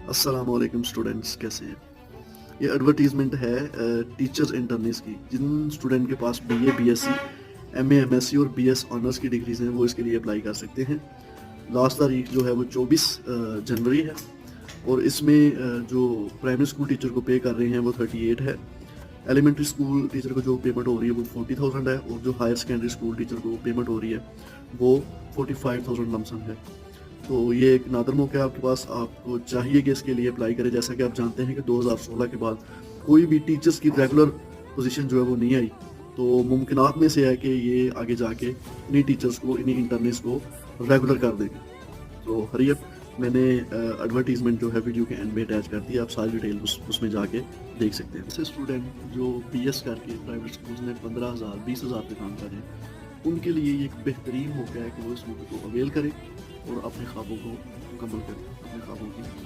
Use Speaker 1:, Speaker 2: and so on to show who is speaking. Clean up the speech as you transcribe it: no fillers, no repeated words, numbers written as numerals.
Speaker 1: अस्सलाम वालेकुम स्टूडेंट्स, कैसे हैं? ये एडवर्टीज़मेंट है टीचर्स इंटर्निस की। जिन स्टूडेंट के पास बीए, बीएससी, एमए, एमएससी और बीएस ऑनर्स की डिग्रीज़ हैं, वो इसके लिए अप्लाई कर सकते हैं। लास्ट तारीख जो है वो 24 जनवरी है और इसमें जो प्राइमरी स्कूल टीचर को पे कर रहे हैं वो 38 है। एलिमेंट्री स्कूल टीचर को जो पेमेंट हो रही है वो 40,000 है और जो हायर सेकेंडरी स्कूल टीचर को पेमेंट हो रही है वो 45,000 लमसम है। तो ये एक नादर मौका है आपके पास, आपको चाहिए कि इसके लिए अप्लाई करें। जैसा कि आप जानते हैं कि 2016 के बाद कोई भी टीचर्स की रेगुलर पोजीशन जो है वो नहीं आई, तो मुमकिनात में से है कि ये आगे जाके इन्हीं टीचर्स को, इन्हीं इंटर्निस को रेगुलर कर देंगे। तो हरी अप, मैंने एडवर्टीजमेंट जो है वीडियो के एंड में अटैच कर दी, आप सारी डिटेल उसमें जाके देख सकते हैं। ऐसे स्टूडेंट जो बीएस करके प्राइवेट स्कूल में 15,000 20,000 पे काम कर रहे हैं, उनके लिए ये एक बेहतरीन मौका है कि वो इस मौके को अवेल करें और अपने ख्वाबों को मुकम्मल करें, अपने ख्वाबों की